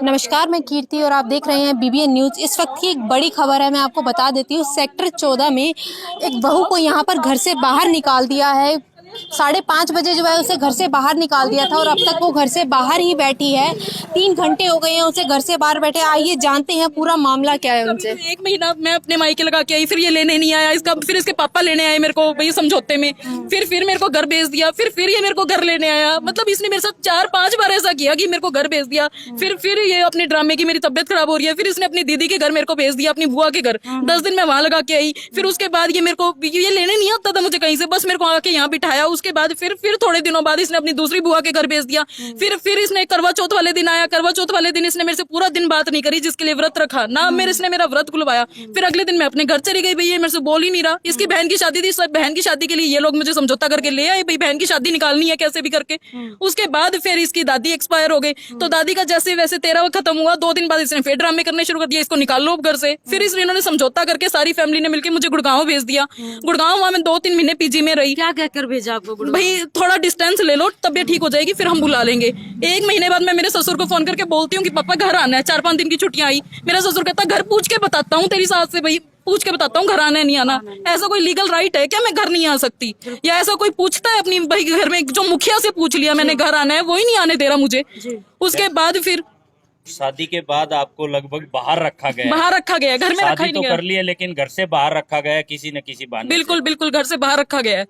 नमस्कार, मैं कीर्ति और आप देख रहे हैं बीबीएन न्यूज। इस वक्त की एक बड़ी खबर है, मैं आपको बता देती हूँ। सेक्टर 14 में एक बहू को यहाँ पर घर से बाहर निकाल दिया है। 5:30 बजे जो है उसे घर से बाहर निकाल दिया था और अब तक वो घर से बाहर ही बैठी है। 3 घंटे हो गए हैं उसे घर से बाहर बैठे। आइए जानते हैं पूरा मामला क्या है उनसे। 1 महीना मैं अपने मायके लगा के आई, फिर ये लेने नहीं आया इसका, फिर इसके पापा लेने आए मेरे को भाई समझौते में, फिर मेरे को घर भेज दिया, फिर ये मेरे को घर लेने आया। मतलब इसने मेरे साथ 4-5 बार ऐसा किया कि मेरे को घर भेज दिया। फिर ये अपने ड्रामे की मेरी तबियत खराब हो रही है, फिर इसने अपनी दीदी के घर मेरे को भेज दिया, अपनी बुआ के घर। 10 दिन मैं वहां लगा के आई। फिर उसके बाद ये मेरे को ये लेने नहीं आता था मुझे कहीं से, बस मेरे को आके यहाँ बिठाया। उसके बाद फिर थोड़े दिनों बाद इसने अपनी दूसरी बुआ के घर भेज दिया। फिर इसने करवा चौथ वाले दिन आया। करवा चौथ वाले दिन इसने मेरे से पूरा दिन बात नहीं करी, जिसके लिए व्रत रखा ना इसने मेरा व्रत खुलवाया। फिर अगले दिन मैं अपने घर चली गई। भाई ये मेरे से बोल ही नहीं रहा। इसकी बहन की शादी थी, बहन की शादी के लिए ये लोग मुझे समझौता करके ले आए। भाई बहन की शादी निकालनी है कैसे भी करके। उसके बाद फिर इसकी दादी एक्सपायर हो गई, तो दादी का जैसे वैसे 13वां खत्म हुआ। 2 दिन बाद इसने फिर ड्रामे करने शुरू कर दिया, इसको निकाल लो घर से। फिर इन्होंने समझौता करके सारी फैमिली ने मिलकर मुझे गुड़गांव भेज दिया। गुड़गांव वहां मैं 2-3 महीने पीजी में रही। क्या कहकर भेजा आपको? भाई थोड़ा डिस्टेंस ले लो, तबियत ठीक हो जाएगी, फिर हम बुला लेंगे। 1 महीने बाद मैं मेरे ससुर को फोन करके बोलती हूँ कि पापा घर आना है। 4-5 दिन की छुट्टियां आई। मेरा ससुर कहता घर पूछ के बताता हूँ तेरी सास से, भाई पूछ के बताता हूँ घर आना है नहीं आना। ऐसा कोई लीगल राइट है क्या मैं घर नहीं आ सकती? या ऐसा कोई पूछता है अपनी भाई घर में? जो मुखिया से पूछ लिया मैंने घर आना है, वो ही नहीं आने दे रहा मुझे। उसके बाद फिर शादी के बाद आपको लगभग बाहर रखा गया। बाहर रखा गया, घर में रखा ही नहीं गया। कर लिया, लेकिन घर से बाहर रखा गया किसी न किसी बहाने। बिल्कुल घर से बाहर रखा गया है।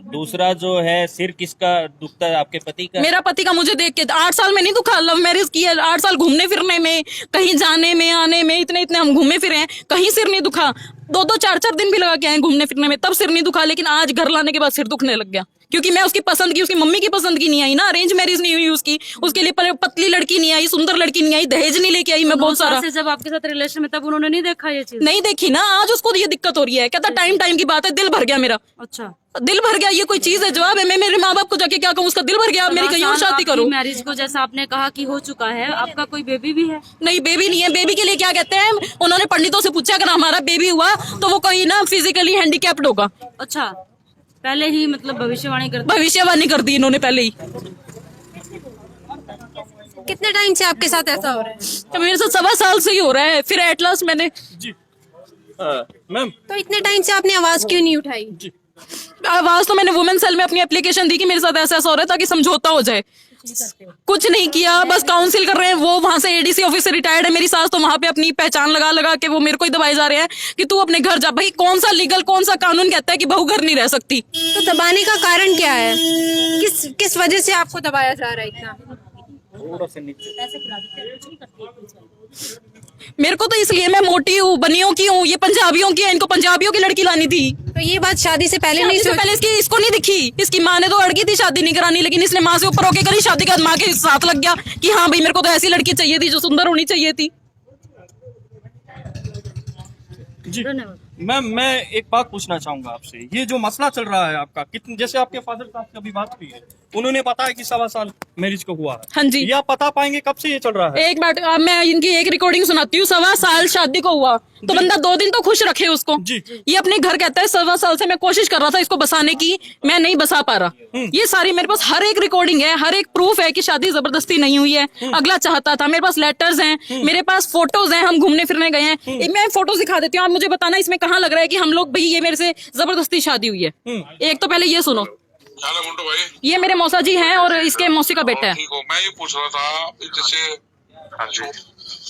दूसरा जो है, सिर किसका दुखता है? आपके पति का? मेरा पति का मुझे देख के 8 साल में नहीं दुखा। लव मैरिज की है, 8 साल घूमने फिरने में, कहीं जाने में आने में, इतने हम घूमे फिरे हैं, कहीं सिर नहीं दुखा। 2-2 4-4 दिन भी लगा के आए घूमने फिरने में, तब सिर नहीं दुखा। लेकिन आज घर लाने के बाद सिर दुखने लग गया, क्योंकि मैं उसकी पसंद की, उसकी मम्मी की पसंद की नहीं आई ना। अरेंज मैरिज नहीं हुई उसकी, उसके लिए पतली लड़की नहीं आई, सुंदर लड़की नहीं आई, दहेज नहीं लेके आई मैं बहुत सारा। जब आपके साथ रिलेशन में तब उन्होंने नहीं देखा ये चीज? नहीं देखी ना, आज उसको ये दिक्कत हो रही है। कहता टाइम की बात है, दिल भर गया मेरा। अच्छा, दिल भर गया, ये कोई चीज है? जवाब है? मैं मेरे माँ बाप को जाके क्या कहूँ? उसका दिल भर गया, मेरी कहीं और शादी करो। मैरिज को जैसा आपने कहा कि हो चुका है, आपका कोई बेबी भी है? नहीं, बेबी नहीं है। बेबी के लिए क्या कहते हैं, उन्होंने पंडितों से पूछा अगर हमारा बेबी हुआ तो वो कोई ना फिजिकली हैंडीकैप्ड होगा। अच्छा, पहले ही मतलब भविष्यवाणी कर दी इन्होंने पहले ही। कितने टाइम से आपके साथ ऐसा हो रहा है? तो मेरे साथ 1.25 साल से ही हो रहा है। फिर एट लास्ट मैंने मैम, तो इतने टाइम से आपने आवाज क्यों नहीं उठाई? आवाज तो मैंने वुमेन सेल में अपनी एप्लीकेशन दी कि मेरे साथ ऐसा हो रहा है ताकि समझौता हो जाए। कुछ नहीं किया, बस काउंसिल कर रहे हैं। वो वहां से एडीसी ऑफिस से रिटायर्ड है मेरी सास, तो वहां पे अपनी पहचान लगा के वो मेरे को ही दबाए जा रहे हैं कि तू अपने घर जा। भाई कौन सा लीगल, कौन सा कानून कहता है कि बहू घर नहीं रह सकती? तो दबाने का कारण क्या है? किस वजह से आपको दबाया जा रहा है इतना? थोड़ा सा नीचे। मेरे को तो इसलिए, मैं मोटी हूँ, बनियों की हूँ, ये पंजाबियों की है, इनको पंजाबियों की लड़की लानी थी। तो ये बात शादी से पहले नहीं सोची? पहले इसको नहीं दिखी। इसकी माँ ने तो अड़गी थी शादी नहीं करानी, लेकिन इसने माँ से ऊपर होके करी शादी के बाद। माँ के साथ लग गया कि हाँ भाई मेरे को तो ऐसी लड़की चाहिए थी जो सुंदर होनी चाहिए थी। जी मैम, मैं एक बात पूछना चाहूंगा आपसे। ये जो मसला चल रहा है आपका, कितने, जैसे आपके फादर साहब की अभी बात हुई है, उन्होंने बताया कि 1.25 साल मैरिज को हुआ है। हाँ जी। ये आप बता पाएंगे कब से ये चल रहा है? एक बात, अब मैं इनकी एक रिकॉर्डिंग सुनाती हूँ। 1.25 साल शादी को हुआ तो बंदा 2 दिन तो खुश रखे उसको। जी। ये अपने घर कहता है 1.25 साल से मैं कोशिश कर रहा था इसको बसाने की, मैं नहीं बसा पा रहा। ये सारी मेरे पास हर एक रिकॉर्डिंग है, हर एक प्रूफ है कि शादी जबरदस्ती नहीं हुई है। अगला चाहता था। मेरे पास लेटर्स हैं, मेरे पास फोटोज हैं, हम घूमने फिरने गए हैं। मैं फोटोज दिखा देती हूँ, आप मुझे बताना इसमें कहाँ लग रहा है कि हम लोग भाई ये मेरे से जबरदस्ती शादी हुई है। एक तो पहले ये सुनो, मुंडो भाई, ये मेरे मौसा जी हैं और इसके मौसी का बेटा है। ठीक हो, मैं ये पूछ रहा था जैसे, हाँ जी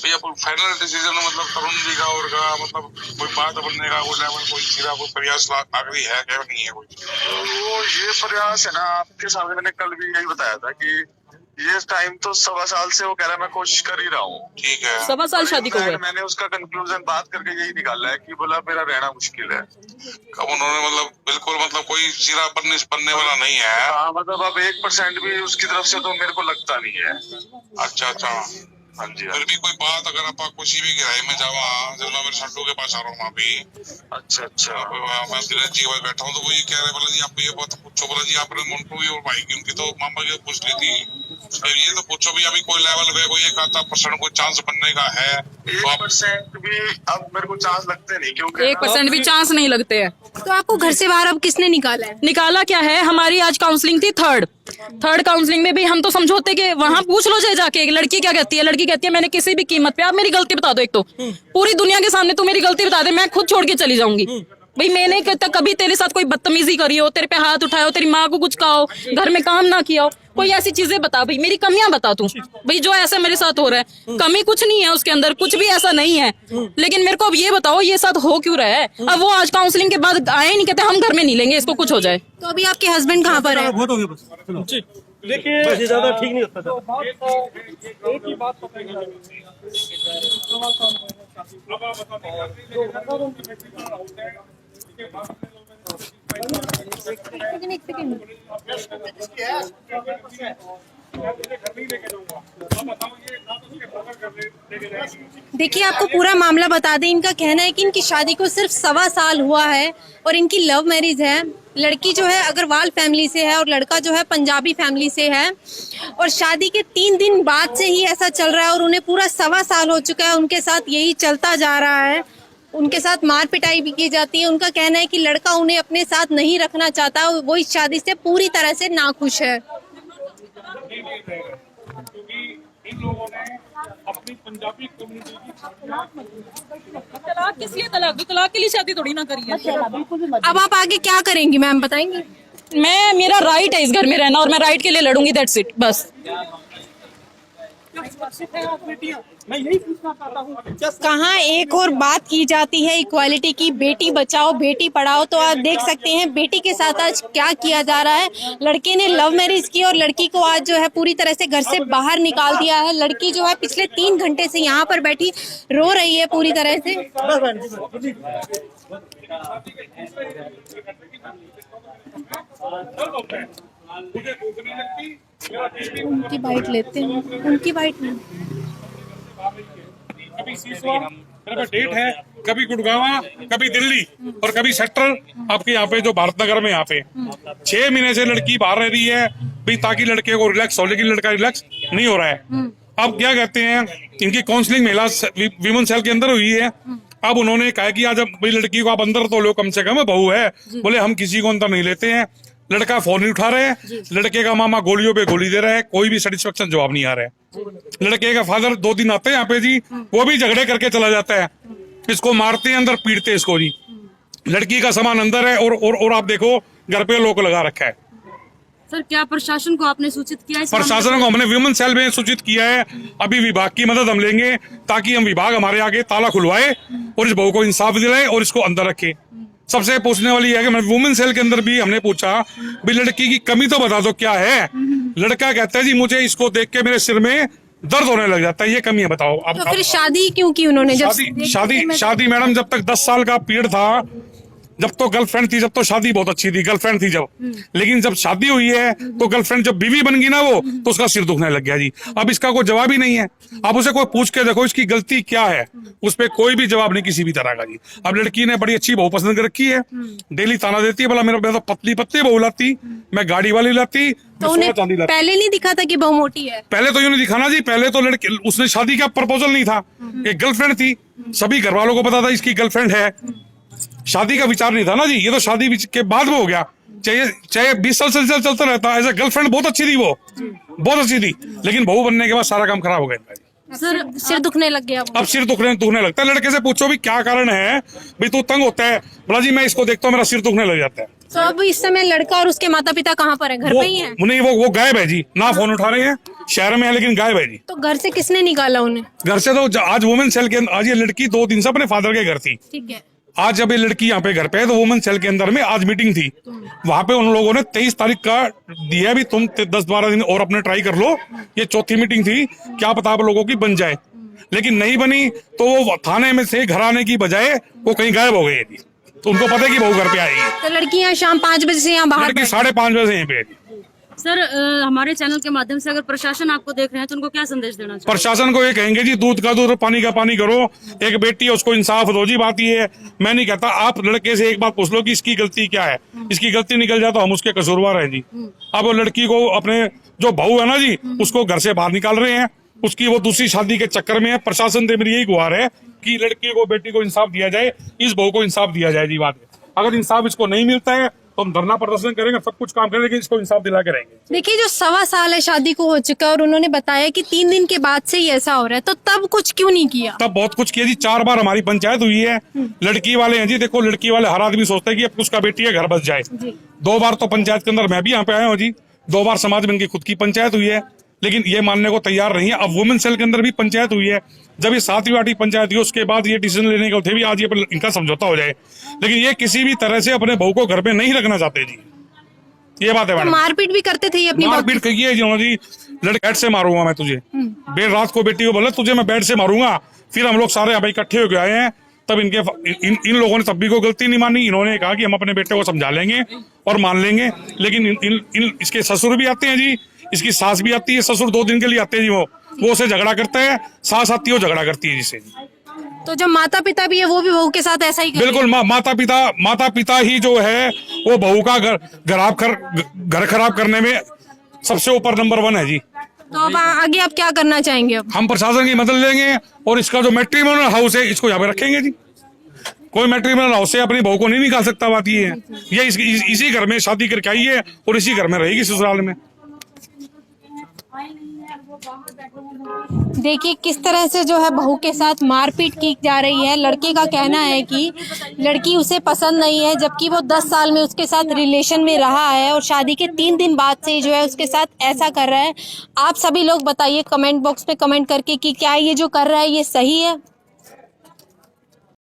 भैया, फाइनल डिसीजन मतलब तरुण जी का और का मतलब कोई बात बनने का कोई लेवल, कोई सीधा कोई प्रयास आखिरी है क्या? नहीं है कोई? तो ये प्रयास है ना, आपके सामने मैंने कल भी यही बताया था कि ये टाइम तो 1.25 साल से वो कह रहा है मैं कोशिश कर ही रहा हूँ। ठीक है, 1.25 साल शादी को हुआ है। मैंने उसका कंक्लूजन बात करके यही निकाला है कि बोला मेरा रहना मुश्किल है। कब उन्होंने मतलब बिल्कुल मतलब कोई सिरा बनने वाला नहीं है? हाँ, मतलब अब 1% भी उसकी तरफ से तो मेरे को लगता नहीं है। अच्छा, हाँ जी। फिर भी कोई बात अगर आप किसी भी किराए में जावा, जब मैं मेरे सड्डू के पास आ रहा हूँ वहाँ पे। अच्छा, मैं धीरज जी के पास बैठा हूँ तो वो ये कह रहे, बोला जी आप ये बात पूछो, बोला जी आपने मोन्टू और भाई की उनकी तो मामा की पूछ ली थी, ये तो पूछो भी अभी कोई लेवल पे कोई 1-8% कोई चांस बनने का है? 1% भी अब मेरे को चांस लगते नहीं, क्योंकि 1% भी चांस नहीं लगते हैं। तो आपको घर से बाहर अब किसने निकाला है? निकाला क्या है, हमारी आज काउंसलिंग थी 3rd। थर्ड काउंसलिंग में भी हम तो समझौते के वहां पूछ लो चाहे जाके, लड़की क्या कहती है, लड़की कहती है मैंने किसी भी कीमत पे, आप मेरी गलती बता दो, एक तो पूरी दुनिया के सामने तू मेरी गलती बता दे, मैं खुद छोड़ के चली जाऊंगी। भाई मैंने कभी तेरे साथ कोई बदतमीजी करी हो, तेरे पे हाथ उठाया हो, तेरी माँ को कुछ कहा हो, घर में काम ना किया हो, कोई ऐसी चीजें बता, भाई मेरी कमियां बता तू, भाई जो ऐसा मेरे साथ हो रहा है कमी कुछ नहीं है उसके अंदर, कुछ भी ऐसा नहीं है, लेकिन मेरे को अब ये बताओ ये साथ हो क्यों रहा है। अब वो आज काउंसलिंग के बाद आए नहीं, कहते हम घर में नहीं लेंगे इसको, कुछ हो जाए। तो अभी आपके हस्बैंड कहाँ पर है? बहुत हो गया बस, चलो। देखिए ज्यादा ठीक नहीं होता था। एक ही बात देखिए आपको पूरा मामला बता दें, इनका कहना है कि इनकी शादी को सिर्फ 1.25 साल हुआ है और इनकी लव मैरिज है। लड़की जो है अग्रवाल फैमिली से है और लड़का जो है पंजाबी फैमिली से है, और शादी के 3 दिन बाद से ही ऐसा चल रहा है और उन्हें पूरा 1.25 साल हो चुका है उनके साथ यही चलता जा रहा है। उनके साथ मार पिटाई भी की जाती है। उनका कहना है कि लड़का उन्हें अपने साथ नहीं रखना चाहता, वो इस शादी से पूरी तरह से नाखुश है। तलाक किस लिए तलाक दो, तलाक के लिए शादी थोड़ी ना करी है। अब आप आगे क्या करेंगी मैम, बताएंगी? मैं, मेरा राइट है इस घर में रहना और मैं राइट के लिए लड़ूंगी, दैट्स इट, बस। मैं यही पूछना चाहता हूँ। कहाँ एक और बात की जाती है इक्वालिटी की, बेटी बचाओ बेटी पढ़ाओ, तो आप देख सकते हैं बेटी के साथ आज क्या किया जा रहा है। लड़के ने लव मैरिज की और लड़की को आज जो है पूरी तरह से घर से बाहर निकाल दिया है। लड़की जो है पिछले 3 घंटे से यहाँ पर बैठी रो रही है पूरी तरह से। उनकी बाइट लेते हैं, उनकी बाइट नहीं। कभी सीसवा, मेरा डेट है, कभी गुड़गांव, कभी दिल्ली और कभी सेक्टर आपके यहाँ पे जो भारत नगर में यहाँ पे 6 महीने से लड़की बाहर रह रही है भाई ताकि लड़के को रिलैक्स हो, लेकिन लड़का रिलैक्स नहीं हो रहा है। अब क्या कहते हैं, इनकी काउंसलिंग महिला विमेन सेल के अंदर हुई है। अब उन्होंने कहा कि आज भाई लड़की को आप अंदर तो लो, कम से कम बहू है, बोले हम किसी को अंदर नहीं लेते हैं। लड़का फोन नहीं उठा रहे हैं, लड़के का मामा गोलियों पे गोली दे रहा है, कोई भी सेटिस्फेक्शन जवाब नहीं आ रहा है। लड़के का फादर 2 दिन आते हैं यहाँ पे जी, वो भी झगड़े करके चला जाता है, इसको मारते हैं अंदर, पीटते इसको जी। लड़की का सामान अंदर है और आप देखो घर पे लोक लगा रखा है। सर क्या प्रशासन को आपने सूचित किया है? प्रशासन को हमने विमेन सेल में सूचित किया है। अभी विभाग की मदद हम लेंगे ताकि हम विभाग हमारे आगे ताला खुलवाए और इस बहू को इंसाफ दिलाए और इसको अंदर रखे। सबसे पूछने वाली है कि वुमेन सेल के अंदर भी हमने पूछा भी लड़की की कमी तो बता दो क्या है। लड़का कहता है जी मुझे इसको देख के मेरे सिर में दर्द होने लग जाता है, ये कमी है बताओ। अब तो फिर शादी क्यों की उन्होंने? शादी मैडम जब तक 10 साल का पीरियड था, जब तो गर्लफ्रेंड थी, जब तो शादी बहुत अच्छी थी, गर्लफ्रेंड थी जब, लेकिन जब शादी हुई है तो गर्लफ्रेंड जब बीवी बन गई ना वो, तो उसका सिर दुखने लग गया जी। अब इसका कोई जवाब ही नहीं है। अब उसे कोई पूछ के देखो इसकी गलती क्या है, उस पर कोई भी जवाब नहीं किसी भी तरह का जी। अब लड़की ने बड़ी अच्छी बहू पसंद कर रखी है, डेली ताना देती है, बोला मेरा तो पतली पतली बहू लाती, मैं गाड़ी वाली लाती, तो उन्हें पहले नहीं दिखा था कि बहू मोटी है? पहले तो यूं नहीं दिखाना जी, पहले तो लड़की, उसने शादी का प्रपोजल नहीं था, एक गर्लफ्रेंड थी, सभी घर वालों को पता था इसकी गर्लफ्रेंड है, शादी का विचार नहीं था ना जी। ये तो शादी के बाद में हो गया, चाहे 20 साल से चलता रहता। एज ए गर्लफ्रेंड बहुत अच्छी थी, वो बहुत अच्छी थी, लेकिन बहू बनने के बाद सारा काम खराब हो गया। सर सिर दुखने लग गया वो। अब सिर दुखने लगता है। लड़के से पूछो भी क्या कारण है, भाई तू तंग होता है, बोला जी मैं इसको देखता हूँ मेरा सिर दुखने लग जाता है। तो अब इस समय लड़का और उसके माता पिता कहाँ पर है? घर पे ही है? नहीं, वो गायब है जी, ना फोन उठा रहे हैं, शहर में है लेकिन गायब है जी। तो घर से किसने निकाला उन्हें? घर से तो आज वुमेन सेल के अंदर, आज ये लड़की 2 दिन से अपने फादर के घर थी, ठीक है। आज जब ये लड़की यहाँ पे घर पे है तो वुमेन सेल के अंदर में आज मीटिंग थी, वहां पे उन लोगों ने 23 तारीख का दिया भी तुम 10-12 दिन और अपने ट्राई कर लो। ये 4थी मीटिंग थी, क्या पता आप लोगों की बन जाए, लेकिन नहीं बनी तो वो थाने में से घर आने की बजाय वो कहीं गायब हो गई थी। तो उनको पता है कि बहू घर पे आएगी। तो लड़की यहाँ शाम 5 बजे से यहाँ बाहर? लड़की 5:30 बजे से यहाँ पे। सर हमारे चैनल के माध्यम से अगर प्रशासन आपको देख रहे हैं तो उनको क्या संदेश देना चाहिए? प्रशासन को ये कहेंगे जी दूध का दूध पानी का पानी करो, एक बेटी है उसको इंसाफ दो जी। बात ये है, मैं नहीं कहता, आप लड़के से एक बात पूछ लो कि इसकी गलती क्या है, इसकी गलती निकल जाए तो हम उसके कसूरवार हैं जी। अब वो लड़की को अपने जो बहू है ना जी, उसको घर से बाहर निकाल रहे हैं, उसकी वो दूसरी शादी के चक्कर में है। प्रशासन से मेरी यही गुहार है कि लड़की को बेटी को इंसाफ दिया जाए, इस बहू को इंसाफ दिया जाए जी। बात है, अगर इंसाफ इसको नहीं मिलता है तो हम धरना प्रदर्शन करेंगे, सब कुछ काम करेंगे, इसको इंसाफ दिला के रहेंगे। देखिए जो 1.25 साल है शादी को हो चुका है और उन्होंने बताया कि 3 दिन के बाद से ही ऐसा हो रहा है, तो तब कुछ क्यों नहीं किया? तब बहुत कुछ किया जी, 4 बार हमारी पंचायत हुई है। लड़की वाले हैं जी, देखो लड़की वाले हर आदमी सोचता है कि अब उसका बेटी है घर बस जाए। 2 बार तो पंचायत के अंदर मैं भी यहाँ पे आया हूँ जी, 2 बार समाज में इनकी खुद की पंचायत हुई है, लेकिन ये मानने को तैयार नहीं है। अब वुमेन सेल के अंदर भी पंचायत हुई है, जब ये 7वीं वाटी पंचायत हुई उसके बाद ये डिसीजन लेने को थे भी आज ये इनका समझौता हो जाए, लेकिन ये किसी भी तरह से अपने बहू को घर पे नहीं रखना चाहते जी, ये बात है मैडम। मारपीट भी करते थे ये अपनी मारपीट की है जी, लड़के बेड से मारूंगा मैं तुझे, बेड रात को बेटी को बोला तुझे मैं बेड से मारूंगा। फिर हम लोग सारे अभी इकट्ठे होकर आए हैं, तब इन लोगों ने तब भी कोई गलती नहीं मानी। इन्होंने कहा कि हम अपने बेटे को समझा लेंगे और मान लेंगे, लेकिन इसके ससुर भी आते हैं जी, इसकी सास भी आती है, ससुर 2 दिन के लिए आते हैं जी, वो उसे झगड़ा करते हैं, सास आती है वो झगड़ा करती है जिसे। तो जो माता पिता भी है वो भी बहू के साथ ऐसा ही बिल्कुल, माता पिता ही जो है वो बहू का घर खराब करने में सबसे ऊपर नंबर 1 है जी। तो अब आगे आप क्या करना चाहेंगे? अब हम प्रशासन की मदद लेंगे और इसका जो मैट्रिमोनियल हाउस है इसको यहाँ पे रखेंगे जी। कोई मैट्रिमोनियल हाउस से अपनी बहू को नहीं निकाल सकता, बात ये है। ये इसी घर में शादी करके आई है और इसी घर में रहेगी ससुराल में। देखिए किस तरह से जो है बहू के साथ मारपीट की जा रही है। लड़के का कहना है कि लड़की उसे पसंद नहीं है, जबकि वो 10 साल में उसके साथ रिलेशन में रहा है और शादी के 3 दिन बाद से जो है उसके साथ ऐसा कर रहा है। आप सभी लोग बताइए कमेंट बॉक्स में कमेंट करके कि क्या ये जो कर रहा है ये सही है।